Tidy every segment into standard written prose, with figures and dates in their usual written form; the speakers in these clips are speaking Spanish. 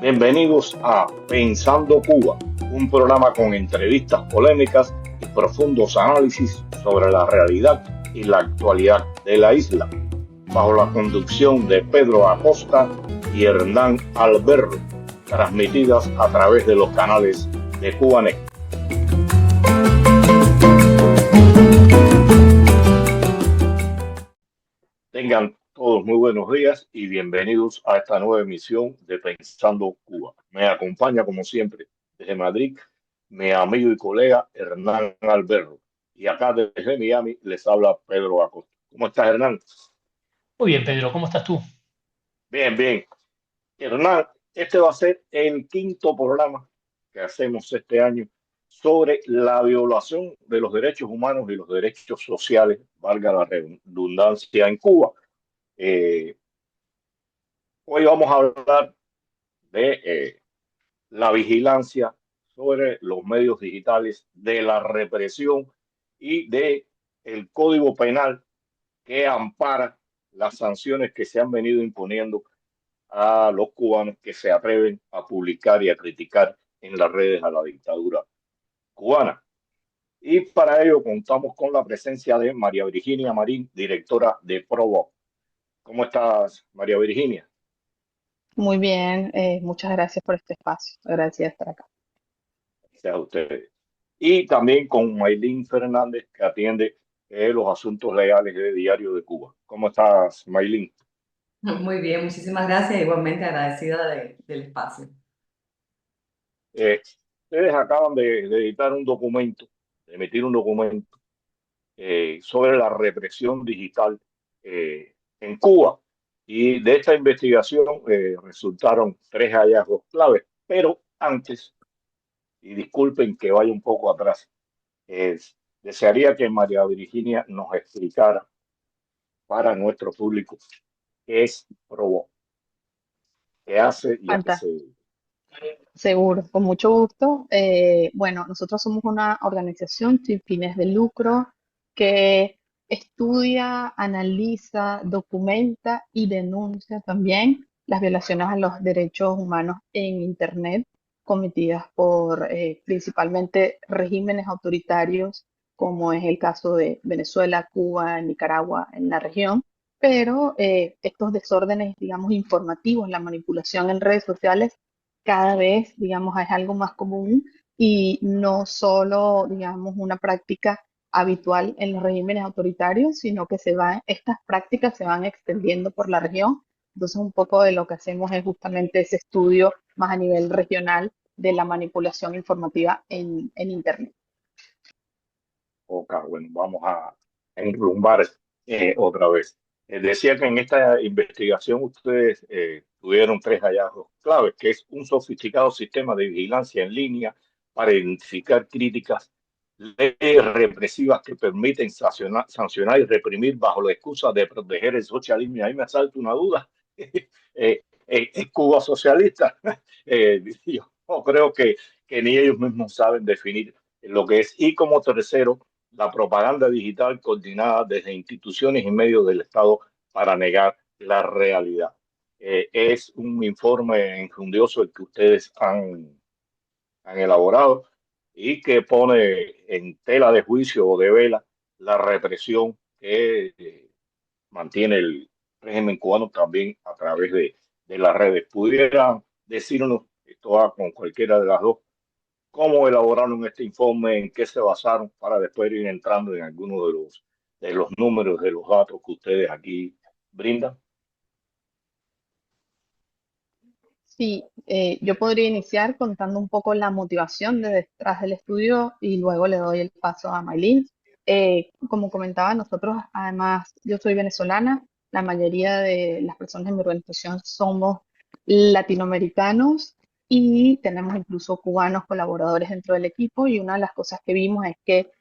Bienvenidos a Pensando Cuba, un programa con entrevistas polémicas y profundos análisis sobre la realidad y la actualidad de la isla, bajo la conducción de Pedro Acosta y Hernán Alberro, transmitidas a través de los canales de Cubanet. Tengan todos muy buenos días y bienvenidos a esta nueva emisión de Pensando Cuba. Me acompaña, como siempre, desde Madrid, mi amigo y colega Hernán Alberro. Y acá desde Miami les habla Pedro Acosta. ¿Cómo estás, Hernán? Muy bien, Pedro, ¿cómo estás tú? Bien, bien. Hernán, este va a ser el quinto programa que hacemos este año sobre la violación de los derechos humanos y los derechos sociales, valga la redundancia, en Cuba. Eh, Hoy vamos a hablar de la vigilancia sobre los medios digitales, de la represión y de el Código Penal que ampara las sanciones que se han venido imponiendo a los cubanos que se atreven a publicar y a criticar en las redes a la dictadura cubana. Y para ello contamos con la presencia de María Virginia Marín, directora de Provo. ¿Cómo estás, María Virginia? Muy bien, muchas gracias por este espacio. Gracias de estar acá. Gracias a ustedes. Y también con Maylin Fernández, que atiende los asuntos legales de Diario de Cuba. ¿Cómo estás, Maylin? Muy bien, muchísimas gracias. Igualmente agradecida del espacio. Eh, Ustedes acaban de editar un documento, de emitir un documento sobre la represión digital en Cuba. Y de esta investigación resultaron tres hallazgos claves. Pero antes, y disculpen que vaya un poco atrás, desearía que María Virginia nos explicara para nuestro público qué es Provo, qué hace y a qué se Fantástico, dedica. seguro, con mucho gusto. Bueno, nosotros somos una organización sin fines de lucro que estudia, analiza, documenta y denuncia también las violaciones a los derechos humanos en Internet cometidas por principalmente regímenes autoritarios, como es el caso de Venezuela, Cuba, Nicaragua, en la región. Pero estos desórdenes, digamos, informativos, la manipulación en redes sociales, cada vez, digamos, es algo más común y no solo, digamos, una práctica habitual en los regímenes autoritarios, sino que estas prácticas se van extendiendo por la región. Entonces, un poco de lo que hacemos es justamente ese estudio más a nivel regional de la manipulación informativa en Internet. Ok, bueno, vamos a enrumbar otra vez. Decía que en esta investigación ustedes tuvieron tres hallazgos claves, que es un sofisticado sistema de vigilancia en línea para identificar críticas, leyes represivas que permiten sancionar y reprimir bajo la excusa de proteger el socialismo. Y ahí me salta una duda. ¿Es Cuba socialista? Yo creo que ni ellos mismos saben definir lo que es. Y como tercero, la propaganda digital coordinada desde instituciones y medios del Estado para negar la realidad. Es un informe enjundioso el que ustedes han elaborado y que pone en tela de juicio o de vela la represión que mantiene el régimen cubano también a través de las redes. ¿Pudiera decirnos, esto va con cualquiera de las dos, cómo elaboraron este informe, en qué se basaron para después ir entrando en algunos de los números, de los datos que ustedes aquí brindan? Sí, yo podría iniciar contando un poco la motivación detrás del estudio y luego le doy el paso a Maylin. Como comentaba, nosotros, además, yo soy venezolana, la mayoría de las personas en mi organización somos latinoamericanos y tenemos incluso cubanos colaboradores dentro del equipo, y una de las cosas que vimos es que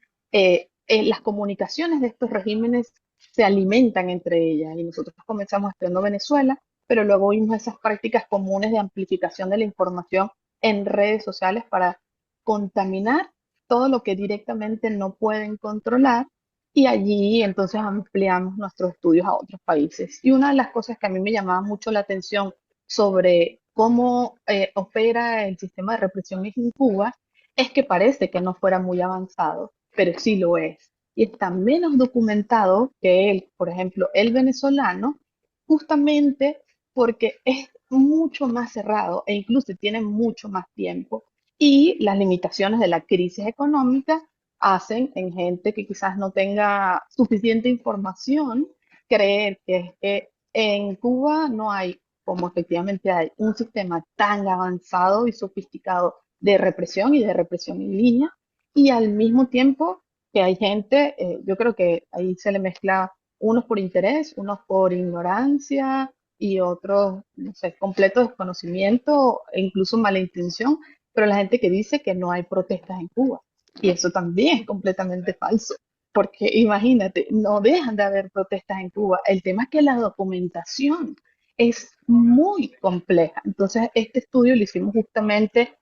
las comunicaciones de estos regímenes se alimentan entre ellas, y nosotros comenzamos estudiando Venezuela, pero luego vimos esas prácticas comunes de amplificación de la información en redes sociales para contaminar todo lo que directamente no pueden controlar, y allí entonces ampliamos nuestros estudios a otros países. Y una de las cosas que a mí me llamaba mucho la atención sobre cómo opera el sistema de represión en Cuba, es que parece que no fuera muy avanzado, pero sí lo es. Y está menos documentado que él, por ejemplo, el venezolano, justamente porque es mucho más cerrado e incluso tiene mucho más tiempo. Y las limitaciones de la crisis económica hacen en gente que quizás no tenga suficiente información creer que es que en Cuba no hay, como efectivamente hay, un sistema tan avanzado y sofisticado de represión en línea, y al mismo tiempo que hay gente, yo creo que ahí se le mezcla unos por interés, unos por ignorancia y otros, no sé, completo desconocimiento e incluso mala intención, pero la gente que dice que no hay protestas en Cuba. Y eso también es completamente falso. Porque imagínate, no dejan de haber protestas en Cuba. El tema es que la documentación es muy compleja. Entonces, este estudio lo hicimos justamente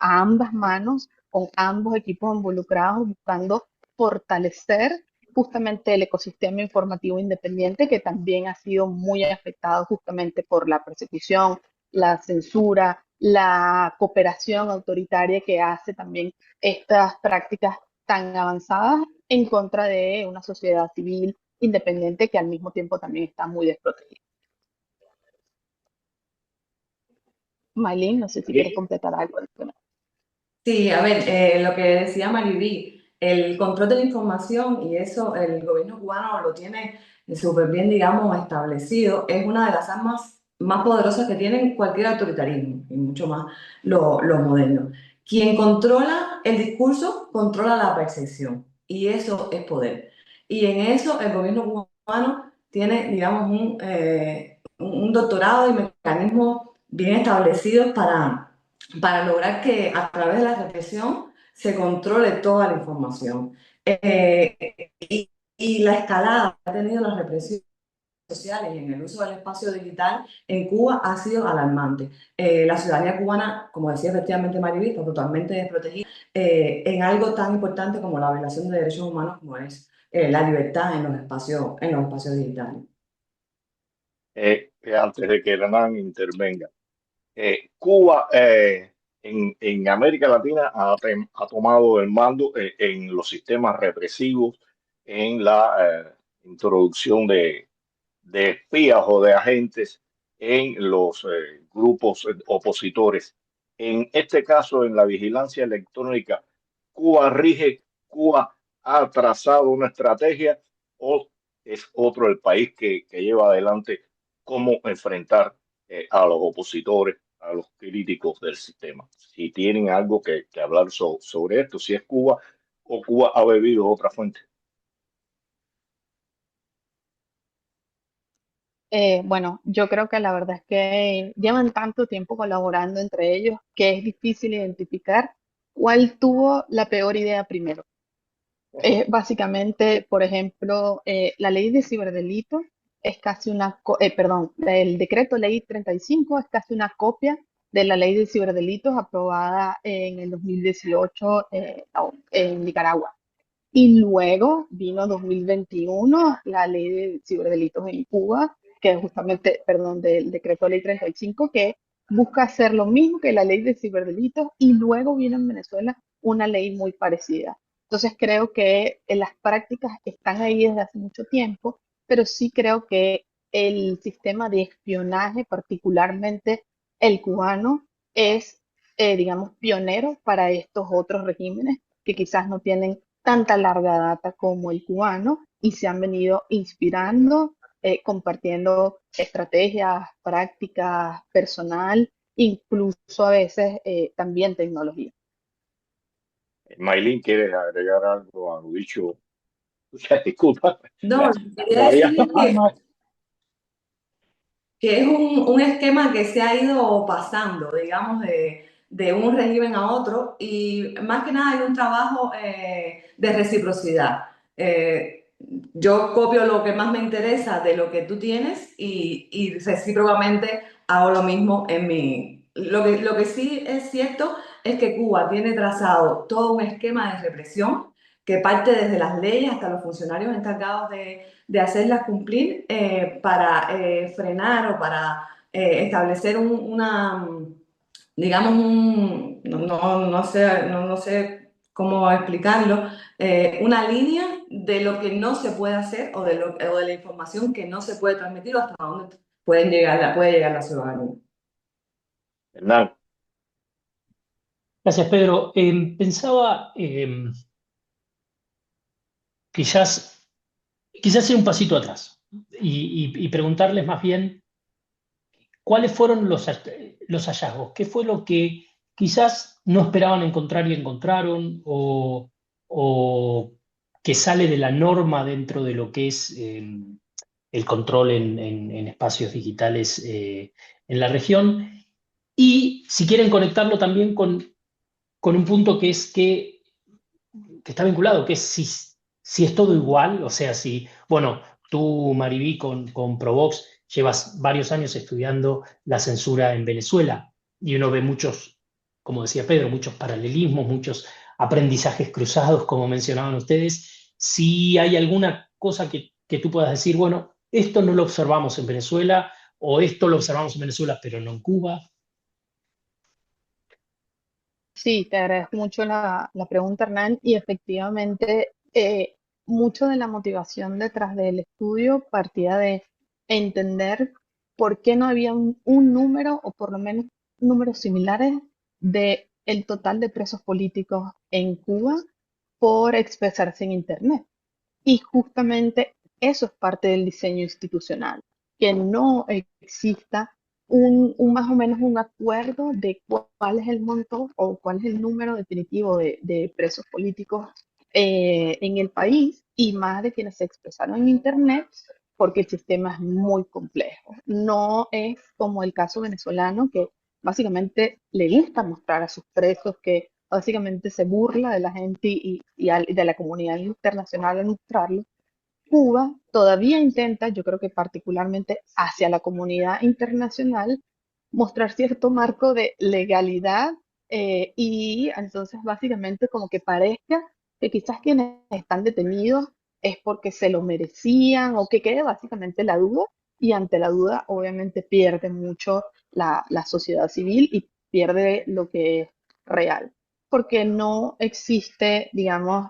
a ambas manos, con ambos equipos involucrados, buscando fortalecer justamente el ecosistema informativo independiente, que también ha sido muy afectado justamente por la persecución, la censura, la cooperación autoritaria que hace también estas prácticas tan avanzadas en contra de una sociedad civil independiente que al mismo tiempo también está muy desprotegida. Maylin, no sé si quieres Y, completar algo. Sí, a ver, lo que decía Mariví, el control de la información y eso el gobierno cubano lo tiene súper bien, digamos, establecido. Es una de las armas más poderosas que tiene cualquier autoritarismo y mucho más lo moderno. Quien controla el discurso, controla la percepción y eso es poder. Y en eso el gobierno cubano tiene, digamos, un doctorado y mecanismos bien establecidos para lograr que a través de la represión se controle toda la información. Y la escalada que ha tenido la represión sociales y en el uso del espacio digital en Cuba ha sido alarmante. La ciudadanía cubana, como decía efectivamente Mariví, está totalmente desprotegida en algo tan importante como la violación de derechos humanos como es la libertad en los espacios digitales. antes de que Hernán intervenga, Cuba en América Latina ha tomado el mando en los sistemas represivos, en la introducción de espías o de agentes en los grupos opositores. En este caso, en la vigilancia electrónica, Cuba ha trazado una estrategia o es otro el país que lleva adelante cómo enfrentar a los opositores, a los críticos del sistema. Si tienen algo que hablar sobre esto, si es Cuba o Cuba ha bebido otra fuente. Bueno, yo creo que la verdad es que llevan tanto tiempo colaborando entre ellos que es difícil identificar cuál tuvo la peor idea primero. Básicamente, por ejemplo, la ley de ciberdelitos es casi perdón, el decreto ley 35 es casi una copia de la ley de ciberdelitos aprobada en el 2018 en Nicaragua. Y luego vino 2021 la ley de ciberdelitos en Cuba, que es justamente, perdón, del decreto ley 35, que busca hacer lo mismo que la ley de ciberdelitos, y luego vino en Venezuela una ley muy parecida. Entonces creo que las prácticas están ahí desde hace mucho tiempo, pero sí creo que el sistema de espionaje, particularmente el cubano, es, digamos, pionero para estos otros regímenes que quizás no tienen tanta larga data como el cubano y se han venido inspirando, compartiendo estrategias, prácticas, personal, incluso a veces también tecnología. Maylin, ¿quieres agregar algo a lo dicho? Disculpa, No, lo que quería María. decir es que es un esquema que se ha ido pasando, digamos, de un régimen a otro y más que nada hay un trabajo de reciprocidad. Yo copio lo que más me interesa de lo que tú tienes y recíprocamente hago lo mismo en mi... Lo que sí es cierto es que Cuba tiene trazado todo un esquema de represión que parte desde las leyes hasta los funcionarios encargados de hacerlas cumplir para frenar o para establecer digamos, no sé cómo explicarlo, una línea de lo que no se puede hacer o de la información que no se puede transmitir o hasta dónde puede llegar la ciudadanía. Hernán, Gracias, Pedro. Pensaba quizás, quizás ir un pasito atrás y preguntarles más bien cuáles fueron los hallazgos, qué fue lo que quizás no esperaban encontrar y encontraron, o que sale de la norma dentro de lo que es el control en espacios digitales en la región. Y si quieren conectarlo también con un punto que es que está vinculado, que es si es todo igual, o sea, si, bueno, tú, Mariví, con Provox, llevas varios años estudiando la censura en Venezuela y uno ve muchos, como decía Pedro, muchos paralelismos, muchos aprendizajes cruzados, como mencionaban ustedes. Si hay alguna cosa que tú puedas decir, bueno, esto no lo observamos en Venezuela, o esto lo observamos en Venezuela, pero no en Cuba. Sí, te agradezco mucho la pregunta, Hernán, y efectivamente mucho de la motivación detrás del estudio partía de entender por qué no había un número o por lo menos números similares de el total de presos políticos en Cuba por expresarse en Internet. Y justamente eso es parte del diseño institucional, que no exista un más o menos un acuerdo de cuál es el monto o cuál es el número definitivo de presos políticos en el país y más de quienes se expresaron en Internet, porque el sistema es muy complejo. No es como el caso venezolano, que básicamente le gusta mostrar a sus presos, que básicamente se burla de la gente y de la comunidad internacional al mostrarlo. Cuba todavía intenta, yo creo que particularmente hacia la comunidad internacional, mostrar cierto marco de legalidad y entonces básicamente como que parezca que quizás quienes están detenidos es porque se lo merecían o que quede básicamente la duda y ante la duda obviamente pierde mucho la sociedad civil y pierde lo que es real, porque no existe, digamos,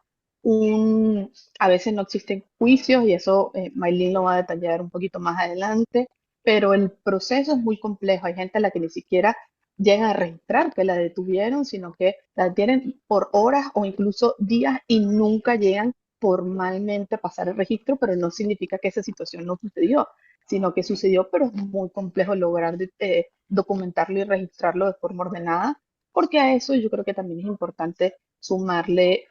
a veces no existen juicios y eso Maylin lo va a detallar un poquito más adelante, pero el proceso es muy complejo. Hay gente a la que ni siquiera llega a registrar que la detuvieron, sino que la detienen por horas o incluso días y nunca llegan formalmente a pasar el registro, pero no significa que esa situación no sucedió, sino que sucedió, pero es muy complejo lograr documentarlo y registrarlo de forma ordenada, porque a eso yo creo que también es importante sumarle,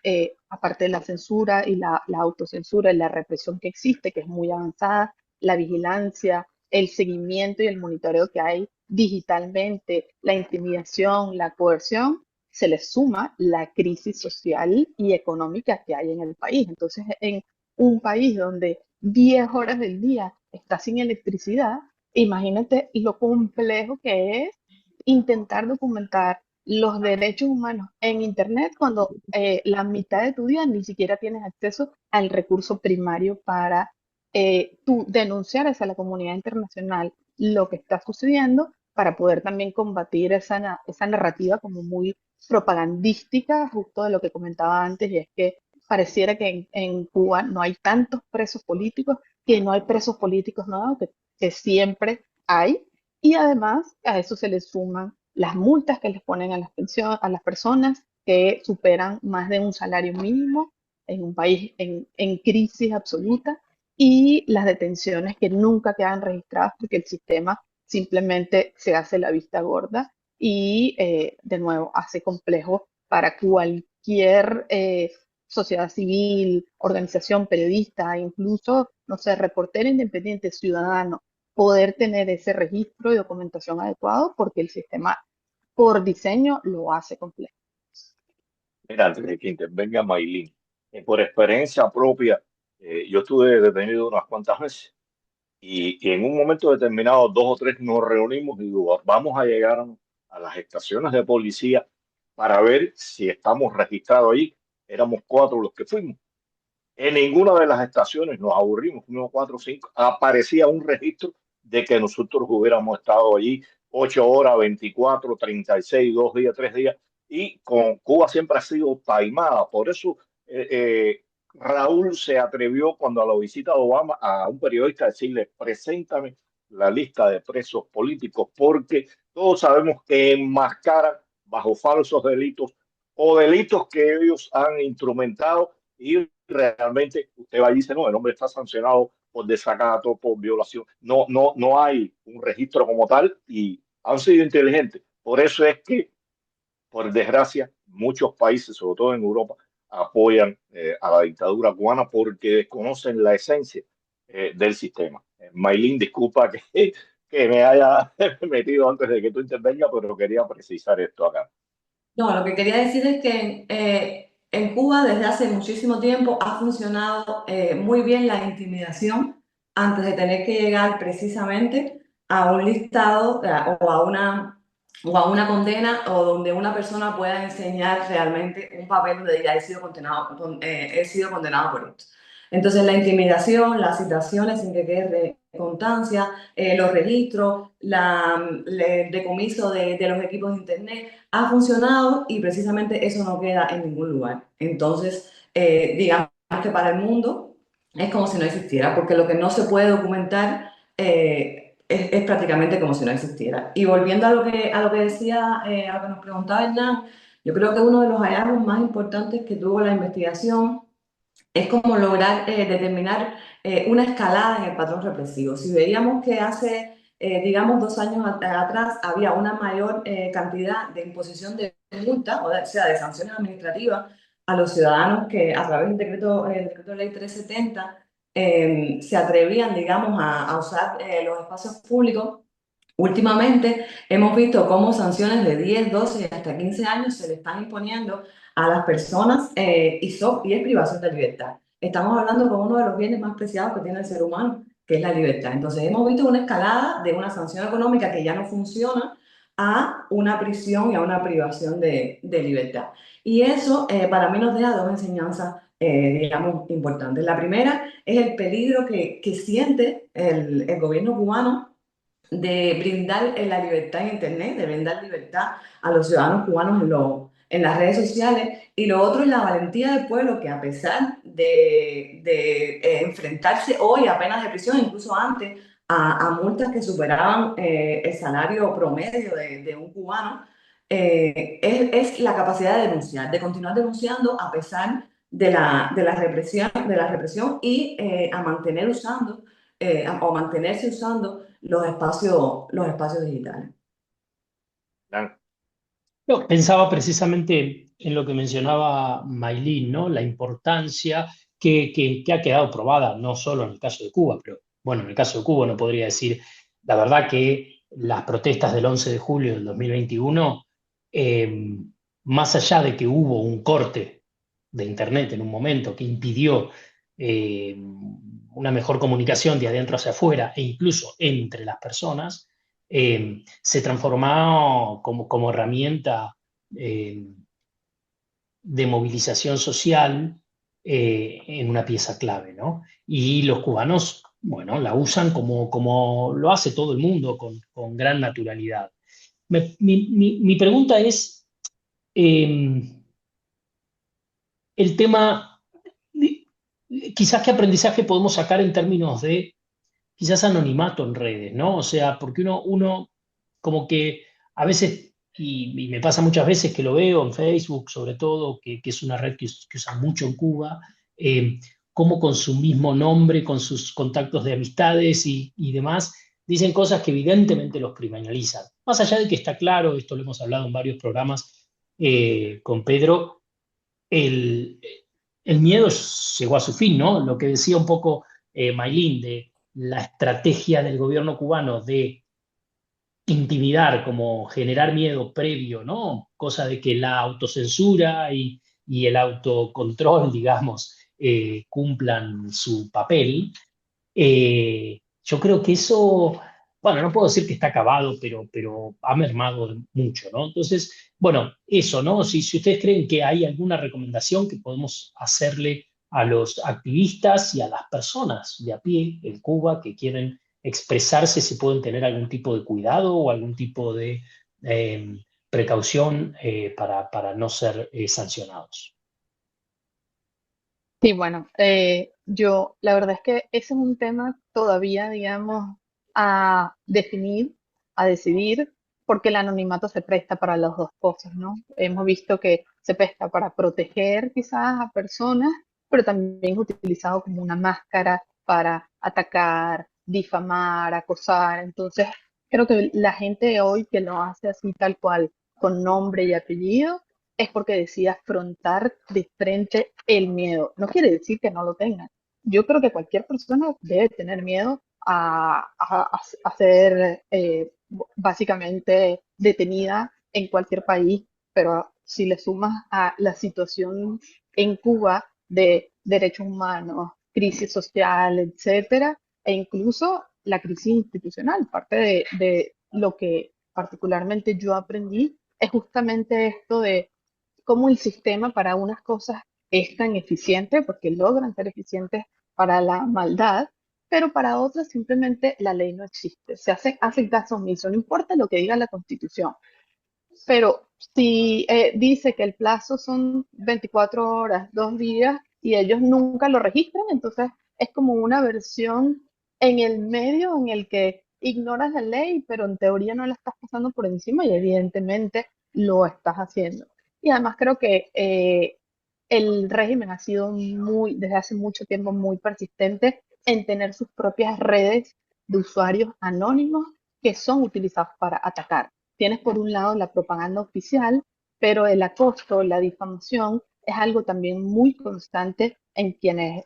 aparte de la censura y la autocensura y la represión que existe, que es muy avanzada, la vigilancia, el seguimiento y el monitoreo que hay digitalmente, la intimidación, la coerción, se le suma la crisis social y económica que hay en el país. Entonces, en un país donde 10 horas del día está sin electricidad, imagínate lo complejo que es intentar documentar los derechos humanos en Internet cuando la mitad de tu día ni siquiera tienes acceso al recurso primario para tú denunciar hacia la comunidad internacional lo que está sucediendo para poder también combatir esa narrativa como muy propagandística, justo de lo que comentaba antes, y es que pareciera que en Cuba no hay tantos presos políticos, que no hay presos políticos nuevos, que siempre hay, y además a eso se le suman las multas que les ponen a a las personas que superan más de un salario mínimo en un país en crisis absoluta y las detenciones que nunca quedan registradas porque el sistema simplemente se hace la vista gorda y de nuevo hace complejo para cualquier sociedad civil, organización, periodista, incluso, no sé, reportero independiente, ciudadano, poder tener ese registro y documentación adecuado porque el sistema por diseño lo hace complejo. mira, antes de que intervenga Maylin, por experiencia propia, yo estuve detenido unas cuantas veces y en un momento determinado, dos o tres nos reunimos y digo, vamos a llegar a las estaciones de policía para ver si estamos registrados ahí. Éramos cuatro los que fuimos. En ninguna de las estaciones nos aburrimos, fuimos cuatro o cinco, aparecía un registro de que nosotros hubiéramos estado allí 8 horas, 24, 36, 2 días, 3 días, y con Cuba siempre ha sido taimada. Por eso Raúl se atrevió cuando a la visita de Obama a un periodista a decirle, preséntame la lista de presos políticos, porque todos sabemos que enmascaran bajo falsos delitos o delitos que ellos han instrumentado, y realmente usted va y dice, no, el hombre está sancionado por desacato, por violación. No, no, no hay un registro como tal y han sido inteligentes. Por eso es que, por desgracia, muchos países, sobre todo en Europa, apoyan a la dictadura cubana porque desconocen la esencia del sistema. Maylin, disculpa que me haya metido antes de que tú intervengas, pero quería precisar esto acá. No, lo que quería decir es que en Cuba desde hace muchísimo tiempo ha funcionado muy bien la intimidación antes de tener que llegar precisamente a un listado o a una condena o donde una persona pueda enseñar realmente un papel donde diga he sido condenado por esto. Entonces la intimidación, las citaciones sin que quede constancia, los registros, el decomiso de los equipos de internet ha funcionado y precisamente eso no queda en ningún lugar. Entonces, digamos que para el mundo es como si no existiera, porque lo que no se puede documentar es prácticamente como si no existiera. Y volviendo a lo que decía, a lo que nos preguntaba Hernán, yo creo que uno de los hallazgos más importantes que tuvo la investigación es como lograr determinar una escalada en el patrón represivo. Si veíamos que hace, digamos, 2 años atrás había una mayor cantidad de imposición de multas, o sea, de sanciones administrativas a los ciudadanos que a través del decreto ley 370 se atrevían, digamos, a usar los espacios públicos. Últimamente hemos visto cómo sanciones de 10, 12 y hasta 15 años se le están imponiendo a las personas y es privación de libertad. Estamos hablando con uno de los bienes más preciados que tiene el ser humano, que es la libertad. Entonces hemos visto una escalada de una sanción económica que ya no funciona a una prisión y a una privación de libertad. Y eso para mí nos deja dos enseñanzas, digamos, importantes. La primera es el peligro que siente el gobierno cubano de brindar la libertad en Internet, de brindar libertad a los ciudadanos cubanos en las redes sociales. Y lo otro es la valentía del pueblo que a pesar de enfrentarse hoy a penas de prisión, incluso antes, a multas que superaban el salario promedio de un cubano, es la capacidad de denunciar, de continuar denunciando a pesar de la represión y a mantener usando o mantenerse usando los espacios digitales. No, pensaba precisamente en lo que mencionaba Maylin, ¿no? La importancia que ha quedado probada, no solo en el caso de Cuba, pero bueno, en el caso de Cuba no podría decir, la verdad que las protestas del 11 de julio del 2021, eh, más allá de que hubo un corte de Internet en un momento que impidió una mejor comunicación de adentro hacia afuera e incluso entre las personas, se transformó como herramienta eh, de movilización social en una pieza clave, ¿no? Y los cubanos, bueno, la usan como lo hace todo el mundo con gran naturalidad. Mi pregunta es el tema, quizás qué aprendizaje podemos sacar en términos de quizás anonimato en redes, ¿no? O sea, porque uno como que a veces, y me pasa muchas veces que lo veo en Facebook, sobre todo, que es una red que usan mucho en Cuba, cómo con su mismo nombre, con sus contactos de amistades y demás, dicen cosas que evidentemente los criminalizan. Más allá de que está claro, esto lo hemos hablado en varios programas con Pedro, el, el miedo llegó a su fin, ¿no? Lo que decía un poco Maylin de la estrategia del gobierno cubano de intimidar, como generar miedo previo, ¿no? Cosa de que la autocensura y el autocontrol, digamos, cumplan su papel. Yo creo que eso, bueno, no puedo decir que está acabado, pero ha mermado mucho, ¿no? Entonces, bueno, eso, ¿no? Si ustedes creen que hay alguna recomendación que podemos hacerle a los activistas y a las personas de a pie en Cuba que quieren expresarse, si pueden tener algún tipo de cuidado o algún tipo de precaución para no ser sancionados. Sí, bueno, la verdad es que ese es un tema todavía, digamos, a definir, a decidir, porque el anonimato se presta para las dos cosas, ¿no? Hemos visto que se presta para proteger quizás a personas, pero también es utilizado como una máscara para atacar, difamar, acosar. Entonces, creo que la gente hoy que lo hace así tal cual, con nombre y apellido, es porque decide afrontar de frente el miedo. No quiere decir que no lo tengan. Yo creo que cualquier persona debe tener miedo a ser básicamente detenida en cualquier país, pero si le sumas a la situación en Cuba de derechos humanos, crisis social, etcétera, e incluso la crisis institucional, parte de lo que particularmente yo aprendí es justamente esto de cómo el sistema para unas cosas es tan eficiente, porque logran ser eficientes para la maldad, pero para otras simplemente la ley no existe. Hacen caso omiso, no importa lo que diga la Constitución. Pero si dice que el plazo son 24 horas, 2 días, y ellos nunca lo registran, entonces es como una versión en el medio en el que ignoras la ley, pero en teoría no la estás pasando por encima y evidentemente lo estás haciendo. Y además creo que el régimen ha sido desde hace mucho tiempo muy persistente en tener sus propias redes de usuarios anónimos que son utilizados para atacar. Tienes por un lado la propaganda oficial, pero el acoso, la difamación es algo también muy constante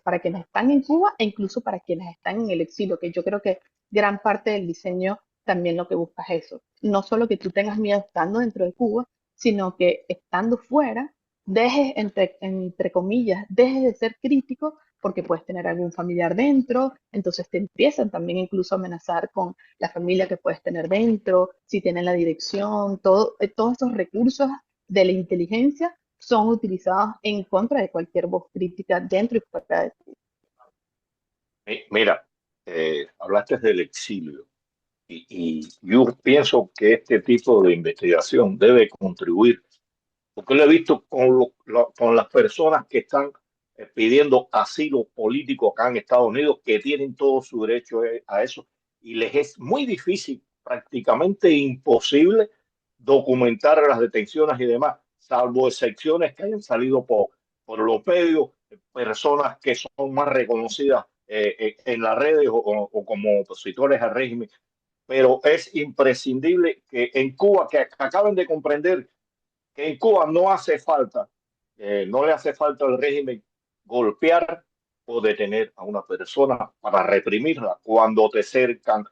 para quienes están en Cuba e incluso para quienes están en el exilio, que yo creo que gran parte del diseño también lo que busca es eso. No solo que tú tengas miedo estando dentro de Cuba, sino que estando fuera, dejes, entre comillas, dejes de ser crítico porque puedes tener algún familiar dentro, entonces te empiezan también incluso a amenazar con la familia que puedes tener dentro, si tienen la dirección, todos esos recursos de la inteligencia son utilizados en contra de cualquier voz crítica dentro y fuera de ti. Mira, hablaste del exilio y yo pienso que este tipo de investigación debe contribuir, porque lo he visto con las personas que están pidiendo asilo político acá en Estados Unidos, que tienen todo su derecho a eso, y les es muy difícil, prácticamente imposible, documentar las detenciones y demás, salvo excepciones que hayan salido por los medios, personas que son más reconocidas en las redes o como opositores al régimen. Pero es imprescindible que en Cuba, que acaben de comprender que en Cuba no hace falta, no le hace falta al régimen golpear o detener a una persona para reprimirla cuando te cercan,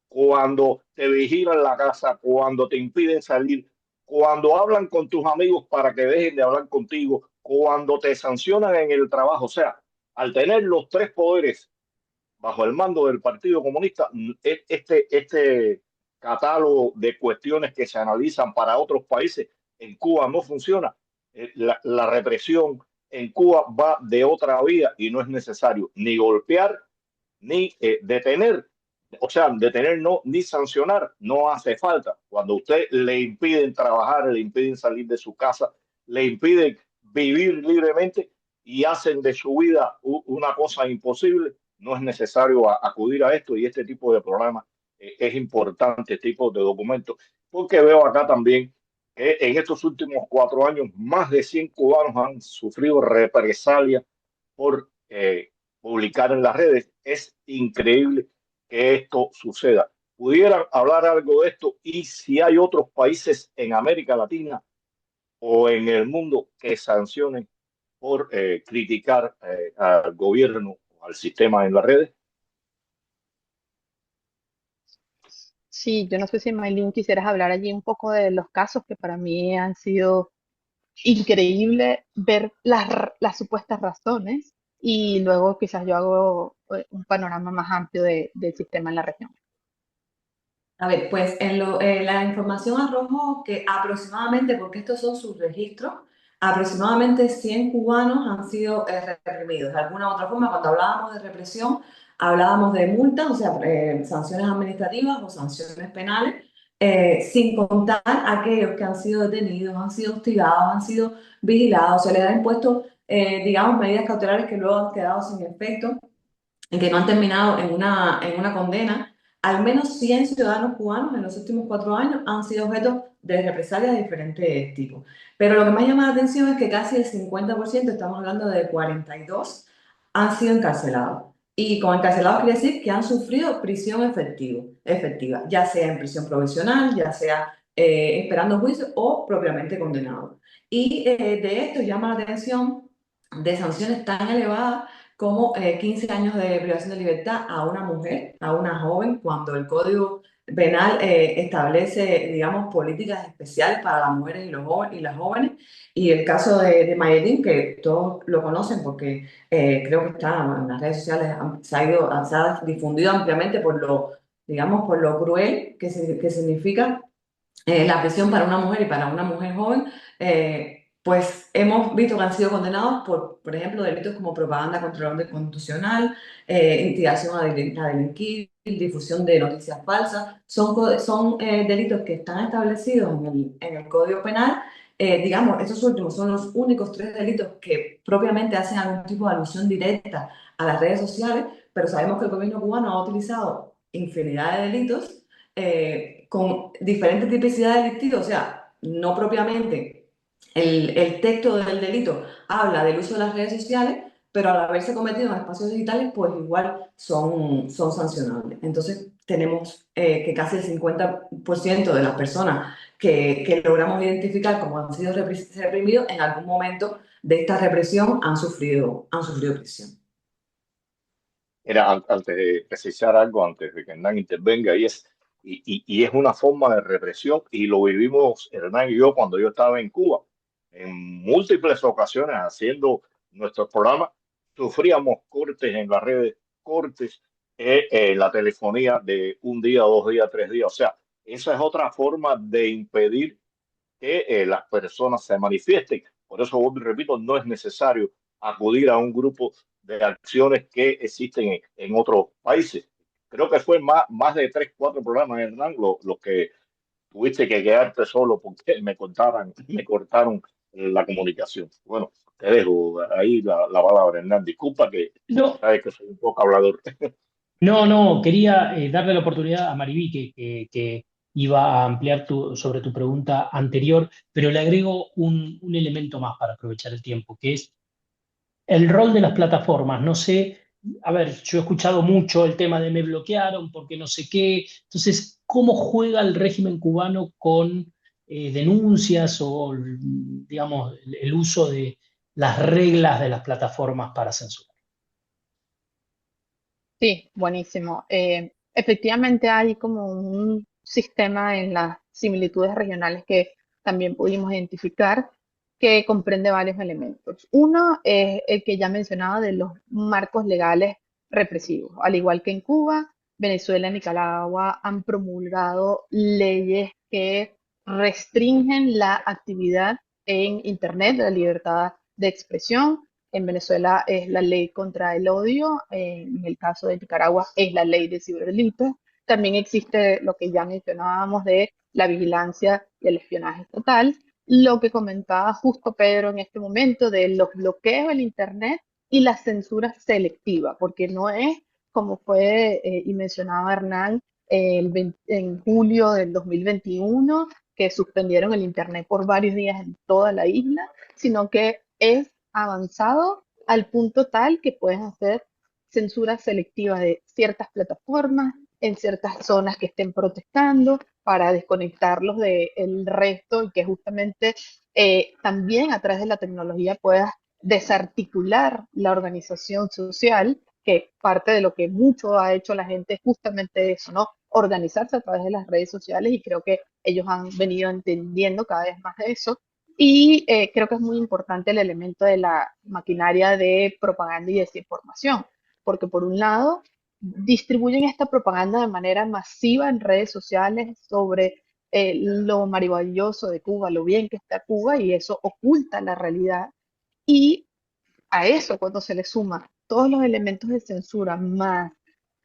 cuando te vigilan la casa, cuando te impiden salir, cuando hablan con tus amigos para que dejen de hablar contigo, cuando te sancionan en el trabajo. O sea, al tener los tres poderes bajo el mando del Partido Comunista, este catálogo de cuestiones que se analizan para otros países en Cuba no funciona. La represión en Cuba va de otra vía y no es necesario ni golpear ni detener. O sea, detener no, ni sancionar no hace falta. Cuando usted le impiden trabajar, le impiden salir de su casa, le impiden vivir libremente y hacen de su vida una cosa imposible, no es necesario acudir a esto y este tipo de programas. Es importante, este tipo de documentos, porque veo acá también que en estos últimos 4 años más de 100 cubanos han sufrido represalias por publicar en las redes. Es increíble que esto suceda. ¿Pudieran hablar algo de esto y si hay otros países en América Latina o en el mundo que sancionen por criticar al gobierno o al sistema en las redes? Sí, yo no sé si Maylin quisieras hablar allí un poco de los casos que para mí han sido increíble ver las supuestas razones y luego quizás yo hago un panorama más amplio del sistema en la región. A ver, pues la información arrojó que aproximadamente, porque estos son sus registros, aproximadamente 100 cubanos han sido reprimidos. De alguna u otra forma, cuando hablábamos de represión, hablábamos de multas, o sea, sanciones administrativas o sanciones penales, sin contar aquellos que han sido detenidos, han sido hostigados, han sido vigilados, se les ha impuesto, digamos, medidas cautelares que luego han quedado sin efecto y que no han terminado en una condena. Al menos 100 ciudadanos cubanos en los últimos 4 años han sido objeto de represalias de diferentes tipos. Pero lo que más llama la atención es que casi el 50%, estamos hablando de 42, han sido encarcelados. Y con encarcelados quiere decir que han sufrido prisión efectiva, ya sea en prisión provisional, ya sea esperando juicio o propiamente condenados. Y de esto llama la atención de sanciones tan elevadas como 15 años de privación de libertad a una mujer, a una joven, cuando el Código Penal establece, digamos, políticas especiales para las mujeres y, y las jóvenes. Y el caso de Mayelín, que todos lo conocen porque creo que está en las redes sociales, se ha difundido ampliamente por lo, digamos, por lo cruel que significa la prisión para una mujer y para una mujer joven, pues hemos visto que han sido condenados por ejemplo, delitos como propaganda contra el orden constitucional, instigación a delinquir, difusión de noticias falsas. Son delitos que están establecidos en el Código Penal. Digamos, esos últimos son los únicos 3 delitos que propiamente hacen algún tipo de alusión directa a las redes sociales, pero sabemos que el gobierno cubano ha utilizado infinidad de delitos con diferentes tipicidades delictivas, o sea, no propiamente el texto del delito habla del uso de las redes sociales, pero al haberse cometido en espacios digitales, pues igual son sancionables. Entonces, tenemos que casi el 50% de las personas que logramos identificar como han sido reprimidos en algún momento de esta represión han sufrido prisión. Era antes de precisar algo, antes de que Hernán intervenga, y es una forma de represión, y lo vivimos Hernán y yo cuando yo estaba en Cuba, en múltiples ocasiones haciendo nuestros programas, sufríamos cortes en las redes, cortes en la telefonía de un día, 2 días, 3 días. O sea, esa es otra forma de impedir que las personas se manifiesten. Por eso, vuelvo y repito, no es necesario acudir a un grupo de acciones que existen en otros países. Creo que fue más de 3, 4 programas, Hernán, los que tuviste que quedarte solo porque me cortaron la comunicación. Bueno, te dejo ahí la palabra, Hernán. Disculpa que No, sabes que soy un poco hablador. no, quería darle la oportunidad a Mariví que iba a ampliar sobre tu pregunta anterior, pero le agrego un elemento más para aprovechar el tiempo, que es el rol de las plataformas. No sé, a ver, yo he escuchado mucho el tema de me bloquearon porque no sé qué. Entonces, ¿cómo juega el régimen cubano con denuncias o, digamos, el uso de las reglas de las plataformas para censurar? Sí, buenísimo. Efectivamente hay como un sistema en las similitudes regionales que también pudimos identificar que comprende varios elementos. Uno es el que ya mencionaba de los marcos legales represivos. Al igual que en Cuba, Venezuela y Nicaragua han promulgado leyes que restringen la actividad en Internet, la libertad de expresión. En Venezuela es la ley contra el odio, en el caso de Nicaragua es la ley de ciberdelitos. También existe lo que ya mencionábamos de la vigilancia y el espionaje estatal. Lo que comentaba justo Pedro en este momento de los bloqueos del Internet y la censura selectiva, porque no es como fue y mencionaba Hernán en julio del 2021, que suspendieron el Internet por varios días en toda la isla, sino que es avanzado al punto tal que pueden hacer censura selectiva de ciertas plataformas en ciertas zonas que estén protestando para desconectarlos del resto y que justamente también a través de la tecnología puedas desarticular la organización social, que parte de lo que mucho ha hecho la gente es justamente eso, ¿no? Organizarse a través de las redes sociales y creo que ellos han venido entendiendo cada vez más de eso. Y creo que es muy importante el elemento de la maquinaria de propaganda y desinformación, porque por un lado distribuyen esta propaganda de manera masiva en redes sociales sobre lo maravilloso de Cuba, lo bien que está Cuba, y eso oculta la realidad. Y a eso, cuando se le suma todos los elementos de censura más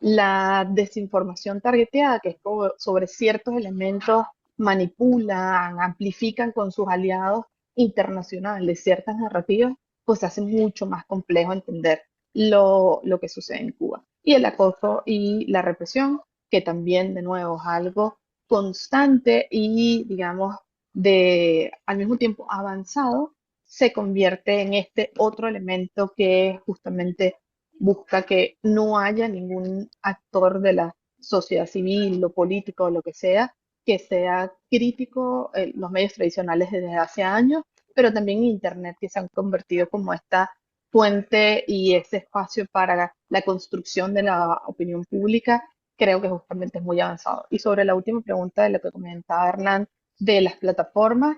La desinformación targeteada, que es como sobre ciertos elementos, manipulan, amplifican con sus aliados internacionales ciertas narrativas, pues hace mucho más complejo entender lo que sucede en Cuba. Y el acoso y la represión, que también de nuevo es algo constante y, digamos, al mismo tiempo avanzado, se convierte en este otro elemento que justamente busca que no haya ningún actor de la sociedad civil o político o lo que sea crítico en los medios tradicionales desde hace años, pero también Internet, que se han convertido como esta fuente y ese espacio para la construcción de la opinión pública, creo que justamente es muy avanzado. Y sobre la última pregunta de lo que comentaba Hernán de las plataformas,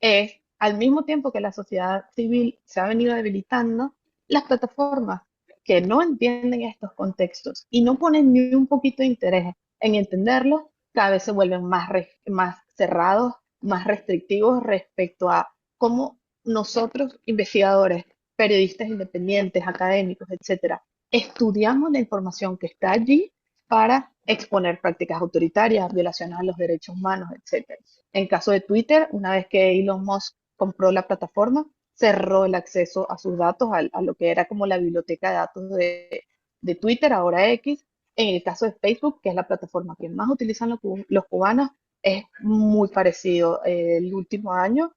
es al mismo tiempo que la sociedad civil se ha venido debilitando, las plataformas que no entienden estos contextos y no ponen ni un poquito de interés en entenderlos, cada vez se vuelven más cerrados, más restrictivos respecto a cómo nosotros, investigadores, periodistas independientes, académicos, etcétera, estudiamos la información que está allí para exponer prácticas autoritarias, violaciones a los derechos humanos, etcétera. En caso de Twitter, una vez que Elon Musk compró la plataforma, cerró el acceso a sus datos, a lo que era como la biblioteca de datos de Twitter, ahora X. En el caso de Facebook, que es la plataforma que más utilizan los cubanos, es muy parecido. El último año,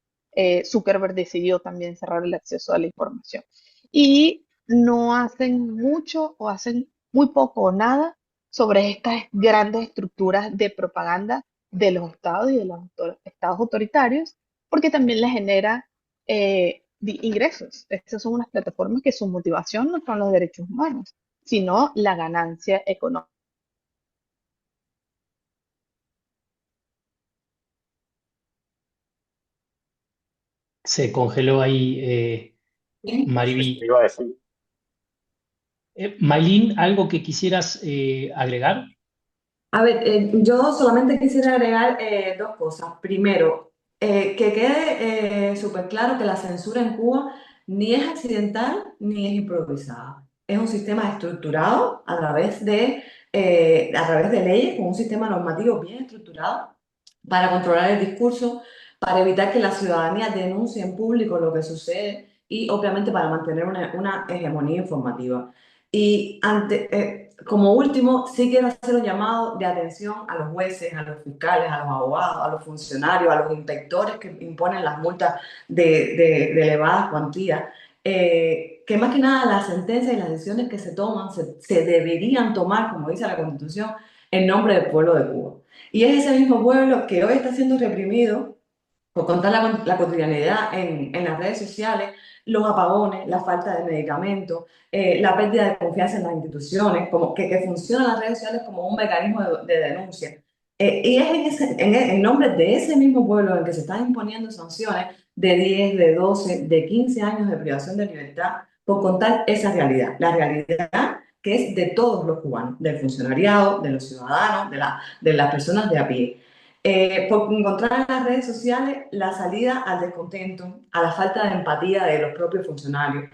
Zuckerberg decidió también cerrar el acceso a la información. Y no hacen mucho o hacen muy poco o nada sobre estas grandes estructuras de propaganda de los estados y de los estados autoritarios, porque también les genera ingresos. Estas son unas plataformas que su motivación no son los derechos humanos, sino la ganancia económica. Se congeló ahí Eso Mariví. iba a decir. Maylin, ¿algo que quisieras agregar? A ver, yo solamente quisiera agregar dos cosas. Primero, que quede súper claro que la censura en Cuba ni es accidental ni es improvisada. Es un sistema estructurado a través de leyes, con un sistema normativo bien estructurado para controlar el discurso, para evitar que la ciudadanía denuncie en público lo que sucede y obviamente para mantener una hegemonía informativa. Y como último, sí quiero hacer un llamado de atención a los jueces, a los fiscales, a los abogados, a los funcionarios, a los inspectores que imponen las multas de elevadas cuantías, que más que nada las sentencias y las decisiones que se toman se deberían tomar, como dice la Constitución, en nombre del pueblo de Cuba. Y es ese mismo pueblo que hoy está siendo reprimido por contar la cotidianidad en las redes sociales, los apagones, la falta de medicamentos, la pérdida de confianza en las instituciones, como que funcionan las redes sociales como un mecanismo de denuncia. Y es en nombre de ese mismo pueblo en que se están imponiendo sanciones de 10, de 12, de 15 años de privación de libertad por contar esa realidad, la realidad que es de todos los cubanos, del funcionariado, de los ciudadanos, de las personas de a pie. Por encontrar en las redes sociales la salida al descontento, a la falta de empatía de los propios funcionarios,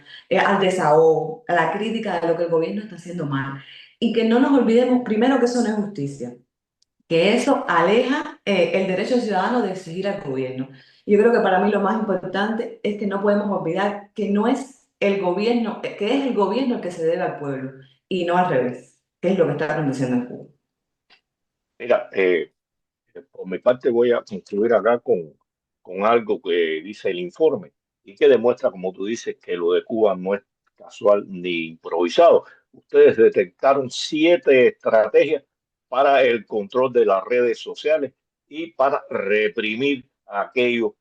al desahogo, a la crítica de lo que el gobierno está haciendo mal. Y que no nos olvidemos, primero, que eso no es justicia, que eso aleja el derecho ciudadano de exigir al gobierno. Y yo creo que para mí lo más importante es que no podemos olvidar que no es el gobierno, que es el gobierno el que se debe al pueblo y no al revés, que es lo que está aconteciendo en Cuba. Mira, por mi parte voy a concluir acá con algo que dice el informe y que demuestra, como tú dices, que lo de Cuba no es casual ni improvisado. Ustedes detectaron 7 estrategias para el control de las redes sociales y para reprimir a aquellos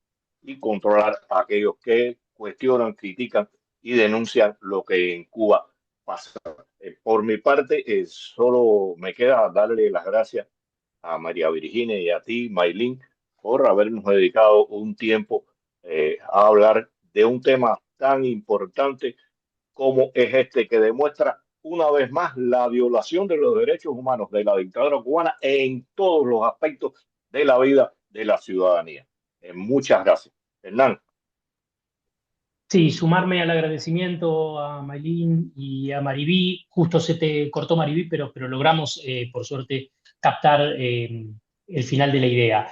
y controlar a aquellos que cuestionan, critican y denuncian lo que en Cuba pasa. Por mi parte, solo me queda darle las gracias a María Virginia y a ti, Maylin, por habernos dedicado un tiempo a hablar de un tema tan importante como es este, que demuestra una vez más la violación de los derechos humanos de la dictadura cubana en todos los aspectos de la vida de la ciudadanía. Muchas gracias. Hernán. Sí, sumarme al agradecimiento a Maylin y a Maribí. Justo se te cortó Maribí, pero logramos, por suerte, captar el final de la idea.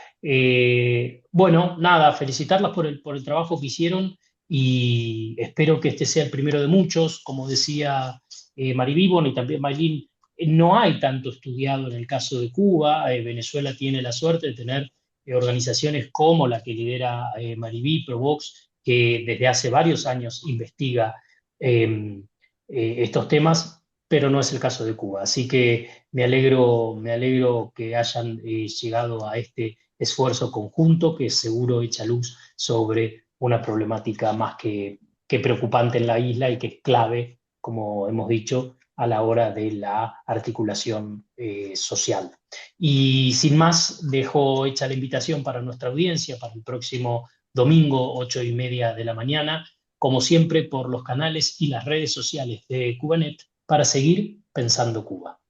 Bueno, nada, felicitarlas por el trabajo que hicieron y espero que este sea el primero de muchos. Como decía Maribí, bueno, y también Maylin, no hay tanto estudiado en el caso de Cuba. Venezuela tiene la suerte de tener organizaciones como la que lidera Maribí, Provox, que desde hace varios años investiga eh, estos temas, pero no es el caso de Cuba. Así que me alegro que hayan llegado a este esfuerzo conjunto que seguro echa luz sobre una problemática más que preocupante en la isla y que es clave, como hemos dicho, a la hora de la articulación social. Y sin más, dejo hecha la invitación para nuestra audiencia para el próximo domingo, 8:30 de la mañana, como siempre por los canales y las redes sociales de Cubanet, para seguir pensando Cuba.